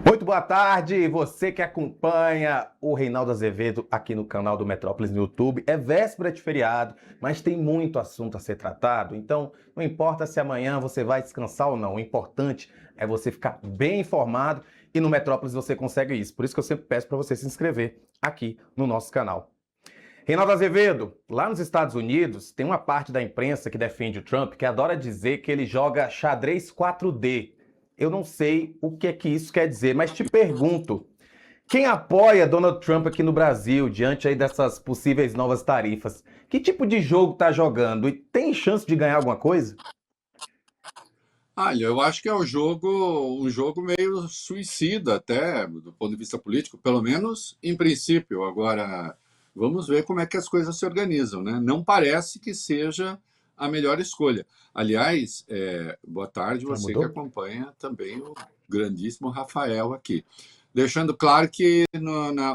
Muito boa tarde, você que acompanha o Reinaldo Azevedo aqui no canal do Metrópolis no YouTube. É véspera de feriado, mas tem muito assunto a ser tratado, então não importa se amanhã você vai descansar ou não, o importante é você ficar bem informado e no Metrópolis você consegue isso. Por isso que eu sempre peço para você se inscrever aqui no nosso canal. Reinaldo Azevedo, lá nos Estados Unidos tem uma parte da imprensa que defende o Trump que adora dizer que ele joga xadrez 4D. Eu não sei o que é que isso quer dizer, mas te pergunto, quem apoia Donald Trump aqui no Brasil, diante aí dessas possíveis novas tarifas, que tipo de jogo tá jogando e tem chance de ganhar alguma coisa? Olha, eu acho que é um jogo meio suicida até, do ponto de vista político, pelo menos em princípio. Agora, vamos ver como é que as coisas se organizam, né? Não parece que seja a melhor escolha. Aliás, boa tarde Ah, você que mudou? acompanha também o grandíssimo Rafael aqui. Deixando claro que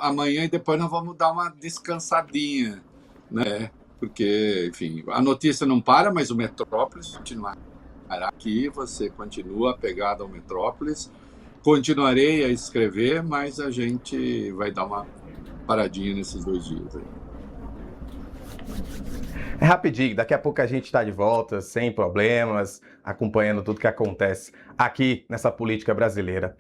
amanhã e depois nós vamos dar uma descansadinha, né? Porque, enfim, a notícia não para, mas o Metrópolis continua aqui, você continua apegado ao Metrópolis. Continuarei a escrever, mas a gente vai dar uma paradinha nesses 2 dias aí. É rapidinho, daqui a pouco a gente está de volta, sem problemas, acompanhando tudo que acontece aqui nessa política brasileira.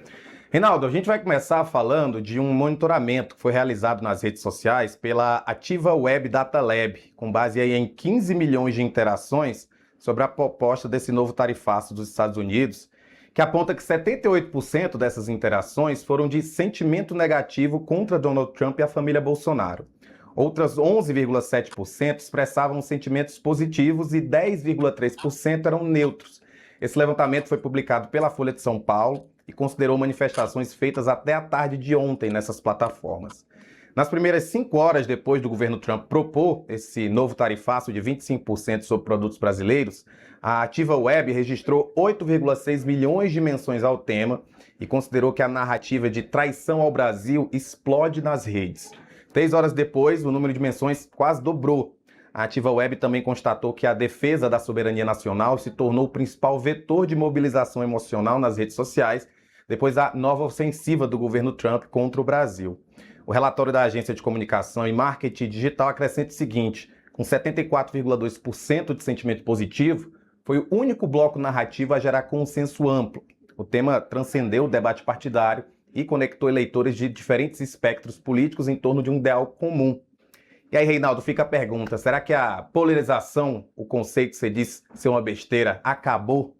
Reinaldo, a gente vai começar falando de um monitoramento que foi realizado nas redes sociais pela Ativa Web Data Lab, com base aí em 15 milhões de interações sobre a proposta desse novo tarifaço dos Estados Unidos, que aponta que 78% dessas interações foram de sentimento negativo contra Donald Trump e a família Bolsonaro. Outras 11,7% expressavam sentimentos positivos e 10,3% eram neutros. Esse levantamento foi publicado pela Folha de São Paulo e considerou manifestações feitas até a tarde de ontem nessas plataformas. Nas primeiras 5 horas depois do governo Trump propor esse novo tarifaço de 25% sobre produtos brasileiros, a Ativa Web registrou 8,6 milhões de menções ao tema e considerou que a narrativa de traição ao Brasil explode nas redes. 3 horas depois, o número de menções quase dobrou. A Ativa Web também constatou que a defesa da soberania nacional se tornou o principal vetor de mobilização emocional nas redes sociais depois da nova ofensiva do governo Trump contra o Brasil. O relatório da Agência de Comunicação e Marketing Digital acrescenta o seguinte: com 74,2% de sentimento positivo, foi o único bloco narrativo a gerar consenso amplo. O tema transcendeu o debate partidário e conectou eleitores de diferentes espectros políticos em torno de um ideal comum. E aí, Reinaldo, fica a pergunta: será que a polarização, o conceito que você disse ser uma besteira, acabou?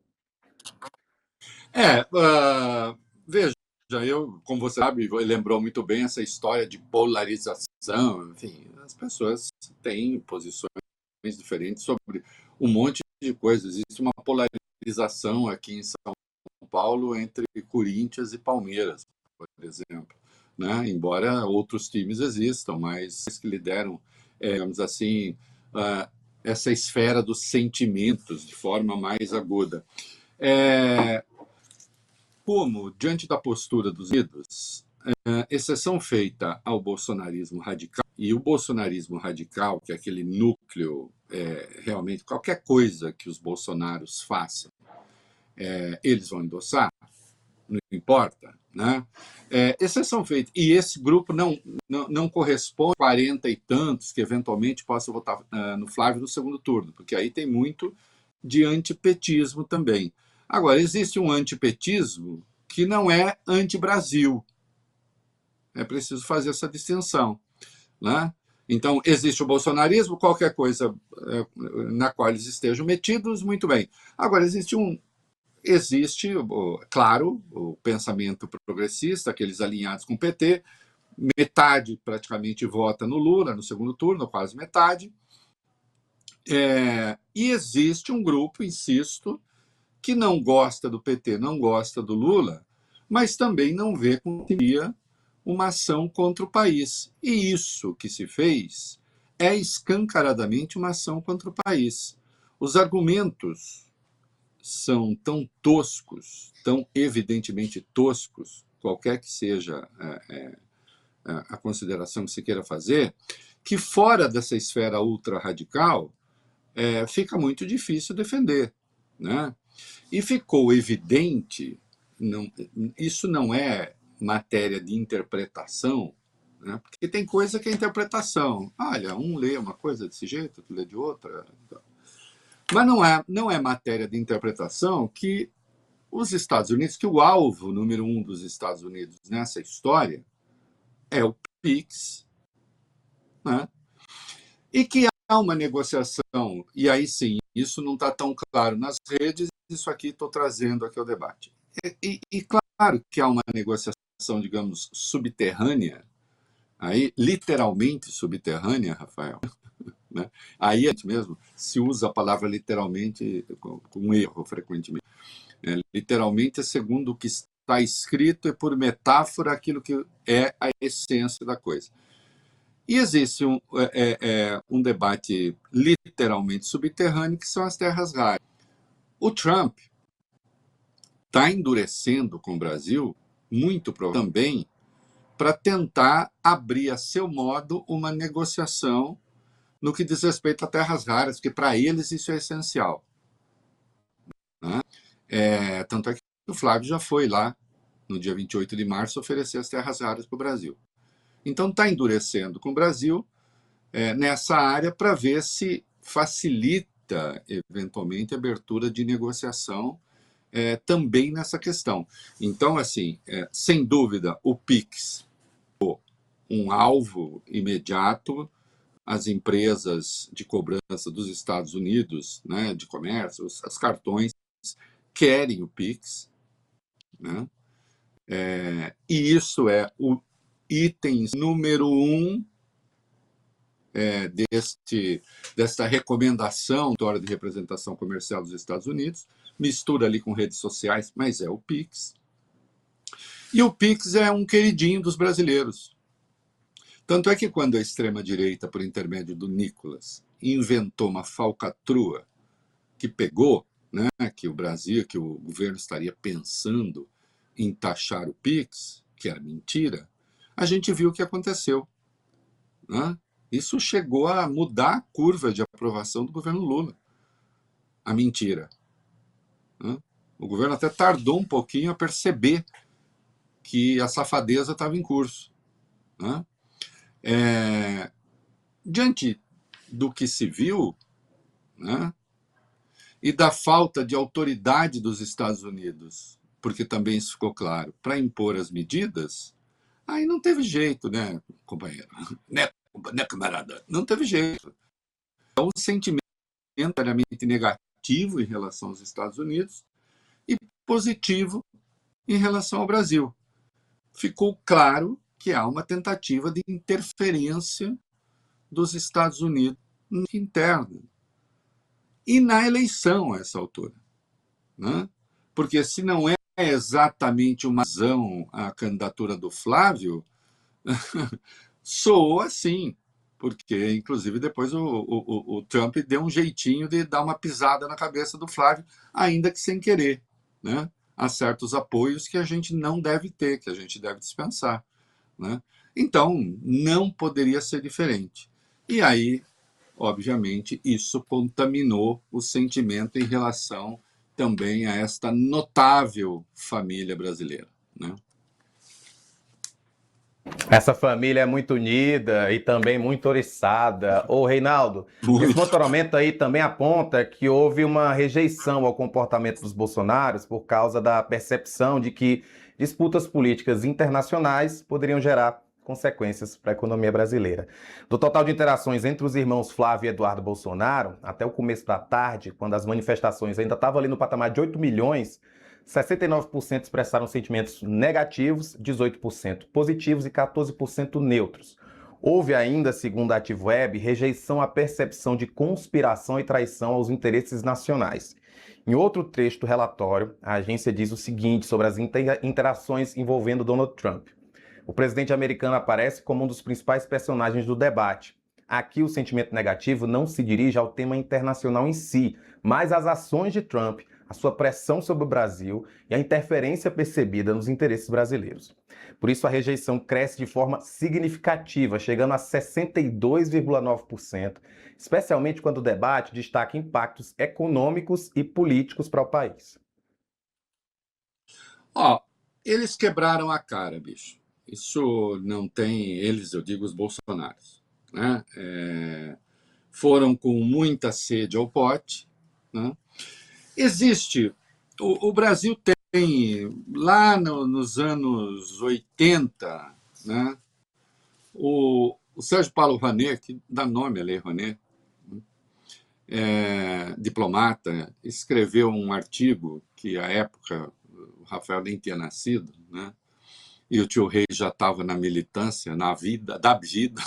Veja, como você sabe, lembrou muito bem essa história de polarização. Enfim, as pessoas têm posições diferentes sobre um monte de coisas. Existe uma polarização aqui em São Paulo entre Corinthians e Palmeiras, por exemplo, né? Embora outros times existam, mas que lideram, digamos assim, essa esfera dos sentimentos de forma mais aguda. Como, diante da postura dos Unidos, exceção feita ao bolsonarismo radical, e o bolsonarismo radical, que é aquele núcleo, realmente, qualquer coisa que os bolsonaros façam, eles vão endossar, não importa, né? Exceção feita. E esse grupo não corresponde a 40 e tantos que eventualmente possam votar no Flávio no segundo turno, porque aí tem muito de antipetismo também. Agora, existe um antipetismo que não é anti-Brasil. É preciso fazer essa distinção, né? Então, existe o bolsonarismo, qualquer coisa na qual eles estejam metidos, muito bem. Agora, existe, claro, o pensamento progressista, aqueles alinhados com o PT, metade praticamente vota no Lula no segundo turno, quase metade. E existe um grupo, insisto, que não gosta do PT, não gosta do Lula, mas também não vê como seria uma ação contra o país. E isso que se fez é escancaradamente uma ação contra o país. Os argumentos são tão toscos, tão evidentemente toscos, qualquer que seja a consideração que se queira fazer, que fora dessa esfera ultra-radical fica muito difícil defender, né? E ficou evidente, isso não é matéria de interpretação, né? Porque tem coisa que é interpretação. Olha, um lê uma coisa desse jeito, outro lê de outra. Mas não é matéria de interpretação que os Estados Unidos, que o alvo número 1 dos Estados Unidos nessa história é o PIX, né? E que há uma negociação, e aí sim, isso não está tão claro nas redes, isso aqui estou trazendo aqui ao debate. E claro que há uma negociação, digamos, subterrânea, aí literalmente subterrânea, Rafael, né? Aí mesmo se usa a palavra literalmente com erro frequentemente. Literalmente é segundo o que está escrito e por metáfora aquilo que é a essência da coisa. E existe um debate literalmente subterrâneo, que são as terras raras. O Trump está endurecendo com o Brasil, muito provavelmente também, para tentar abrir a seu modo uma negociação no que diz respeito a terras raras, porque para eles isso é essencial, né? Tanto é que o Flávio já foi lá, no dia 28 de março, oferecer as terras raras para o Brasil. Então está endurecendo com o Brasil nessa área para ver se facilita, eventualmente, a abertura de negociação também nessa questão. Então, assim, sem dúvida, o PIX, um alvo imediato, as empresas de cobrança dos Estados Unidos, né, de comércio, os cartões, querem o PIX, né? E isso é o item número 1 desta recomendação de representação comercial dos Estados Unidos, mistura ali com redes sociais, mas é o PIX. E o PIX é um queridinho dos brasileiros. Tanto é que quando a extrema-direita, por intermédio do Nicolas, inventou uma falcatrua que pegou, né, que o Brasil, que o governo estaria pensando em taxar o PIX, que era mentira, a gente viu o que aconteceu, né? Isso chegou a mudar a curva de aprovação do governo Lula. A mentira, né? O governo até tardou um pouquinho a perceber que a safadeza estava em curso, né? Diante do que se viu, né, e da falta de autoridade dos Estados Unidos, porque também isso ficou claro, para impor as medidas, aí não teve jeito, né, companheiro? Né, camarada? Não teve jeito. Então, o sentimento necessariamente negativo em relação aos Estados Unidos e positivo em relação ao Brasil. Ficou claro que há uma tentativa de interferência dos Estados Unidos no interno e na eleição a essa altura, né? Porque se não é exatamente uma razão a candidatura do Flávio, soou assim, porque inclusive depois o Trump deu um jeitinho de dar uma pisada na cabeça do Flávio, ainda que sem querer, né? Há certos apoios que a gente não deve ter, que a gente deve dispensar, né? Então, não poderia ser diferente. E aí, obviamente, isso contaminou o sentimento em relação também a esta notável família brasileira, né? Essa família é muito unida e também muito oriçada. Ô, Reinaldo, esse monitoramento aí também aponta que houve uma rejeição ao comportamento dos bolsonaros por causa da percepção de que disputas políticas internacionais poderiam gerar consequências para a economia brasileira. Do total de interações entre os irmãos Flávio e Eduardo Bolsonaro, até o começo da tarde, quando as manifestações ainda estavam ali no patamar de 8 milhões, 69% expressaram sentimentos negativos, 18% positivos e 14% neutros. Houve ainda, segundo a Ativo Web, rejeição à percepção de conspiração e traição aos interesses nacionais. Em outro trecho do relatório, a agência diz o seguinte sobre as interações envolvendo Donald Trump. O presidente americano aparece como um dos principais personagens do debate. Aqui o sentimento negativo não se dirige ao tema internacional em si, mas às ações de Trump, a sua pressão sobre o Brasil e a interferência percebida nos interesses brasileiros. Por isso, a rejeição cresce de forma significativa, chegando a 62,9%, especialmente quando o debate destaca impactos econômicos e políticos para o país. Eles quebraram a cara, bicho. Isso não tem eles, eu digo os bolsonaros, né? Foram com muita sede ao pote, né? Existe, o Brasil tem, lá nos anos 80, né? O Sérgio Paulo Rouanet, que dá nome à Lei Rouanet, diplomata, escreveu um artigo que, à época, o Rafael nem tinha nascido, né? E o tio Rei já estava na militância, na vida, da vida.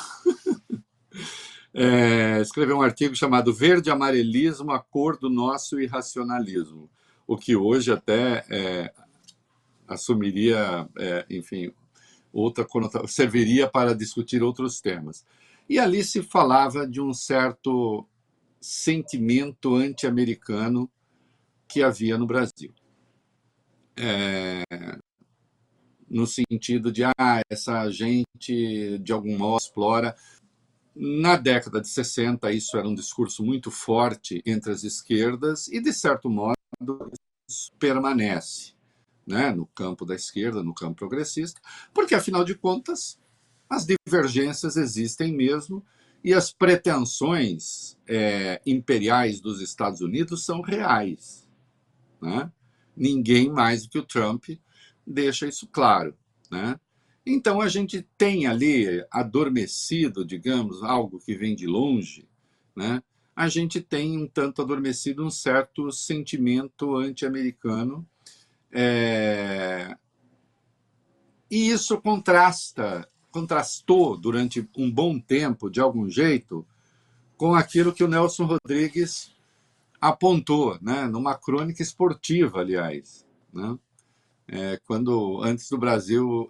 Escreveu um artigo chamado Verde Amarelismo, a cor do nosso irracionalismo, o que hoje até assumiria, enfim, outra conotação, serviria para discutir outros temas. E ali se falava de um certo sentimento anti-americano que havia no Brasil. No sentido de, essa gente, de algum modo, explora. Na década de 60, isso era um discurso muito forte entre as esquerdas e, de certo modo, isso permanece, né, no campo da esquerda, no campo progressista, porque, afinal de contas, as divergências existem mesmo e as pretensões imperiais dos Estados Unidos são reais, né? Ninguém mais do que o Trump deixa isso claro, né? Então a gente tem ali adormecido, digamos, algo que vem de longe, né? A gente tem um tanto adormecido um certo sentimento anti-americano, e isso contrastou durante um bom tempo, de algum jeito, com aquilo que o Nelson Rodrigues apontou, né? Numa crônica esportiva, aliás, né? Quando antes do Brasil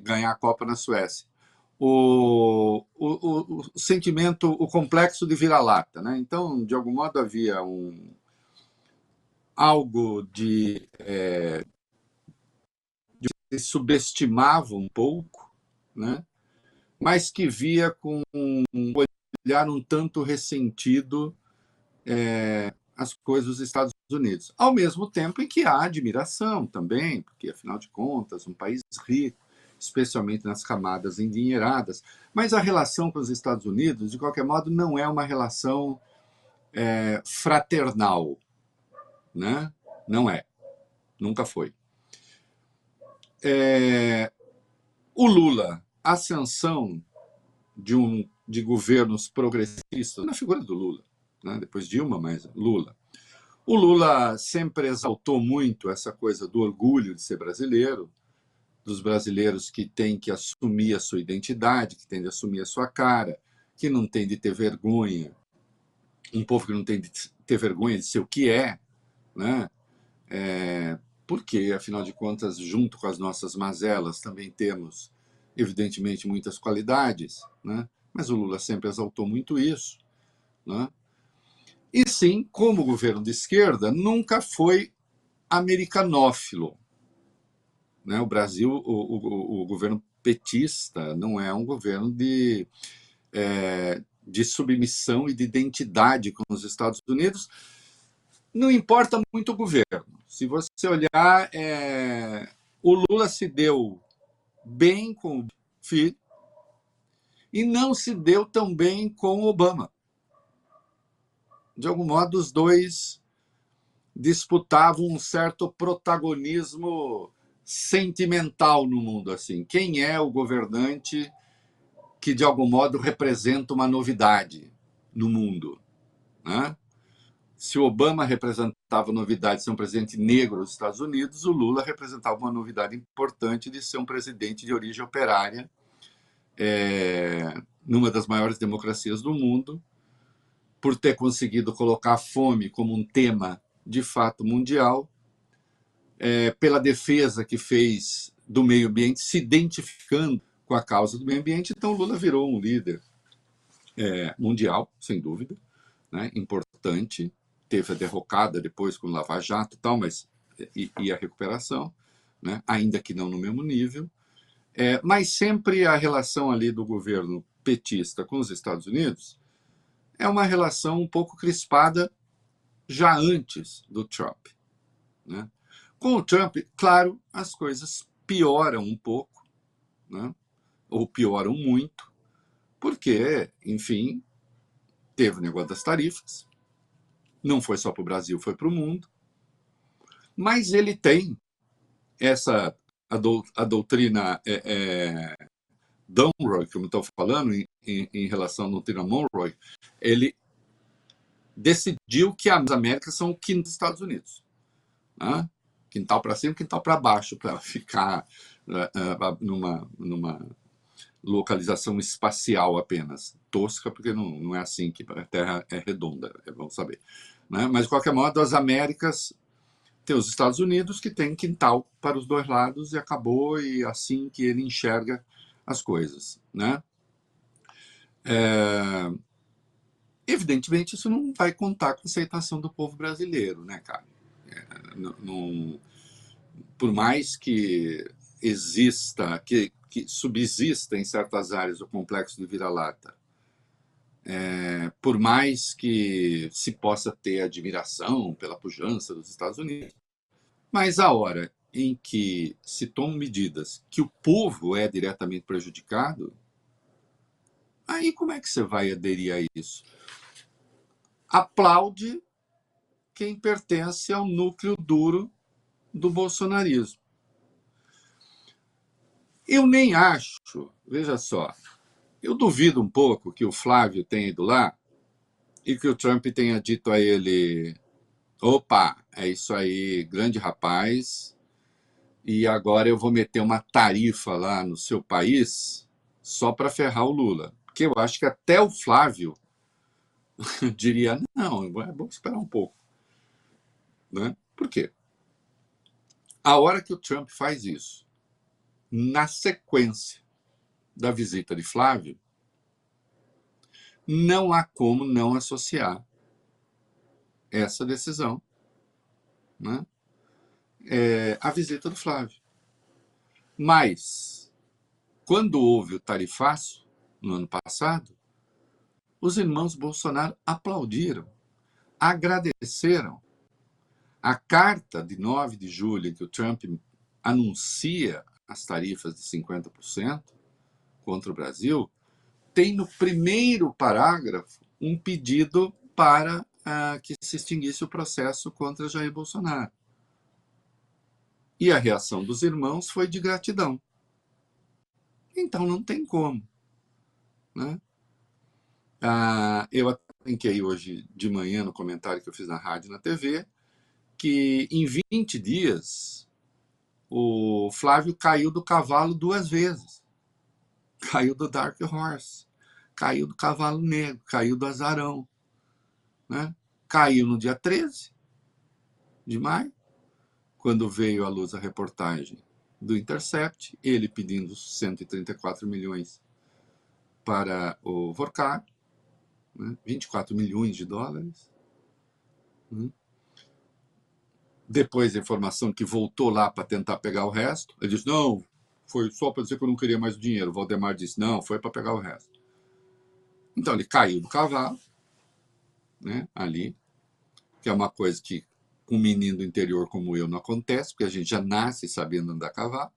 ganhar a Copa na Suécia. O sentimento, o complexo de vira-lata, né? Então, de algum modo, havia algo de subestimava um pouco, né? Mas que via com um olhar um tanto ressentido as coisas dos Estados Unidos. Ao mesmo tempo em que há admiração também, porque, afinal de contas, um país rico, especialmente nas camadas endinheiradas. Mas a relação com os Estados Unidos, de qualquer modo, não é uma relação fraternal, né? Não é, nunca foi. O Lula, a ascensão de governos progressistas, na figura do Lula, né? Depois Dilma, mas Lula. O Lula sempre exaltou muito essa coisa do orgulho de ser brasileiro, dos brasileiros que têm que assumir a sua identidade, que têm de assumir a sua cara, que não tem de ter vergonha, um povo que não tem de ter vergonha de ser o que é, né? Porque, afinal de contas, junto com as nossas mazelas, também temos, evidentemente, muitas qualidades, né? Mas o Lula sempre exaltou muito isso, né? E sim, como governo de esquerda, nunca foi americanófilo, né? O Brasil, o governo petista não é um governo de submissão e de identidade com os Estados Unidos. Não importa muito o governo. Se você olhar, o Lula se deu bem com o filho e não se deu tão bem com o Obama. De algum modo, os dois disputavam um certo protagonismo sentimental no mundo. Assim, quem é o governante que, de algum modo, representa uma novidade no mundo, né? Se o Obama representava novidade de ser um presidente negro dos Estados Unidos, o Lula representava uma novidade importante de ser um presidente de origem operária, numa das maiores democracias do mundo, por ter conseguido colocar a fome como um tema de fato mundial, pela defesa que fez do meio ambiente, se identificando com a causa do meio ambiente. Então, o Lula virou um líder mundial, sem dúvida, né, importante. Teve a derrocada depois com o Lava Jato e tal, mas e a recuperação, né, ainda que não no mesmo nível. Mas sempre a relação ali do governo petista com os Estados Unidos é uma relação um pouco crispada já antes do Trump, né? Com o Trump, claro, as coisas pioram um pouco, né? Ou pioram muito, porque, enfim, teve o negócio das tarifas, não foi só para o Brasil, foi para o mundo, mas ele tem essa, a doutrina Monroe, como estou falando, em relação à doutrina Monroe, ele decidiu que as Américas são o quinto dos Estados Unidos. Né? Quintal para cima, quintal para baixo, para ficar numa localização espacial apenas. Tosca, porque não é assim que a Terra é redonda, vamos saber. Né? Mas, de qualquer modo, as Américas tem os Estados Unidos, que tem quintal para os dois lados, e acabou, e assim que ele enxerga as coisas. Né? Evidentemente, isso não vai contar com a aceitação do povo brasileiro, né, cara? Por mais que exista, que subsista em certas áreas o complexo de vira-lata, por mais que se possa ter admiração pela pujança dos Estados Unidos, mas a hora em que se tomam medidas que o povo é diretamente prejudicado, aí como é que você vai aderir a isso? Aplaude quem pertence ao núcleo duro do bolsonarismo. Eu nem acho, veja só, eu duvido um pouco que o Flávio tenha ido lá e que o Trump tenha dito a ele: opa, é isso aí, grande rapaz, e agora eu vou meter uma tarifa lá no seu país só para ferrar o Lula. Porque eu acho que até o Flávio diria: não, é bom esperar um pouco. Né? Por quê? A hora que o Trump faz isso, na sequência da visita de Flávio, não há como não associar essa decisão, né, à visita do Flávio. Mas, quando houve o tarifaço, no ano passado, os irmãos Bolsonaro aplaudiram, agradeceram. A carta de 9 de julho, em que o Trump anuncia as tarifas de 50% contra o Brasil, tem no primeiro parágrafo um pedido para que se extinguisse o processo contra Jair Bolsonaro. E a reação dos irmãos foi de gratidão. Então não tem como. Né? Eu brinquei hoje de manhã no comentário que eu fiz na rádio e na TV que em 20 dias o Flávio caiu do cavalo 2 vezes. Caiu do Dark Horse, caiu do cavalo negro, caiu do azarão. Né? Caiu no dia 13 de maio, quando veio à luz a reportagem do Intercept, ele pedindo 134 milhões para o Vorkar, né? 24 milhões de dólares. Né? Depois a informação que voltou lá para tentar pegar o resto, ele disse: não, foi só para dizer que eu não queria mais o dinheiro. O Valdemar disse: não, foi para pegar o resto. Então ele caiu do cavalo, né, ali, que é uma coisa que com um menino do interior como eu não acontece, porque a gente já nasce sabendo andar a cavalo.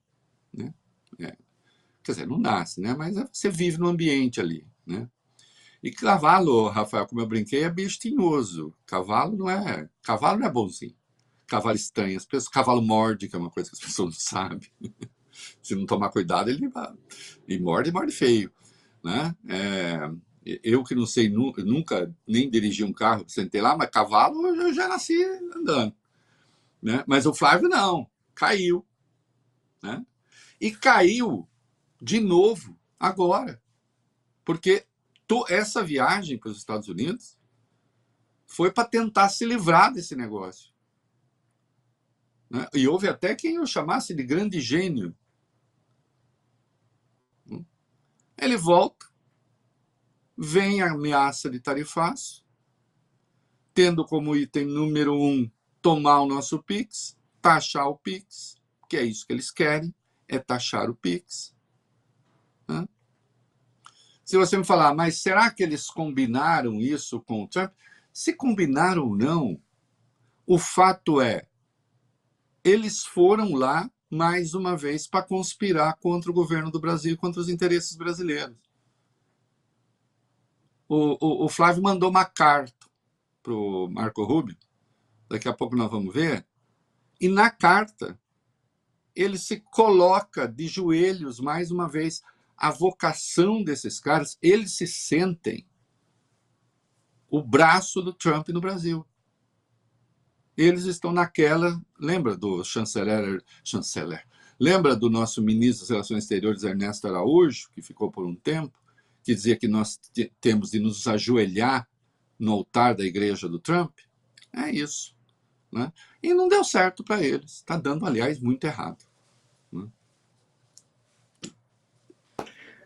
Né? Quer dizer, não nasce, né? Mas você vive no ambiente ali. Né? E cavalo, Rafael, como eu brinquei, é bicho tinhoso. Cavalo não é bonzinho. Cavalo estranho. Cavalo morde, que é uma coisa que as pessoas não sabem. Se não tomar cuidado, ele morde feio. Né? Eu que não sei, nunca nem dirigi um carro, sentei lá, mas cavalo eu já nasci andando. Né? Mas o Flávio não, caiu. Né? E caiu de novo agora. Porque essa viagem para os Estados Unidos foi para tentar se livrar desse negócio. Né? E houve até quem o chamasse de grande gênio. Ele volta, vem a ameaça de tarifaço, tendo como item número 1 tomar o nosso PIX, taxar o PIX, que é isso que eles querem, é taxar o PIX. Né? Se você me falar, mas será que eles combinaram isso com o Trump? Se combinaram ou não, o fato é, eles foram lá, mais uma vez, para conspirar contra o governo do Brasil e contra os interesses brasileiros. O Flávio mandou uma carta para o Marco Rubio, daqui a pouco nós vamos ver, e na carta ele se coloca de joelhos, mais uma vez, a vocação desses caras, eles se sentem o braço do Trump no Brasil. Eles estão naquela, lembra do chanceler, lembra do nosso ministro das Relações Exteriores, Ernesto Araújo, que ficou por um tempo, que dizia que nós temos de nos ajoelhar no altar da igreja do Trump? É isso. Né? E não deu certo para eles. Está dando, aliás, muito errado. Né?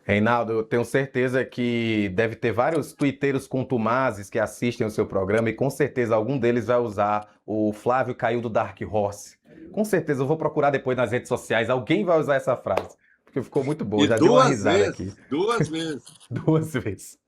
Reinaldo, eu tenho certeza que deve ter vários tuiteiros contumazes que assistem o seu programa e com certeza algum deles vai usar o Flávio caiu do Dark Horse. Com certeza, eu vou procurar depois nas redes sociais, alguém vai usar essa frase, porque ficou muito boa, já dei uma risada aqui. 2 vezes. 2 vezes.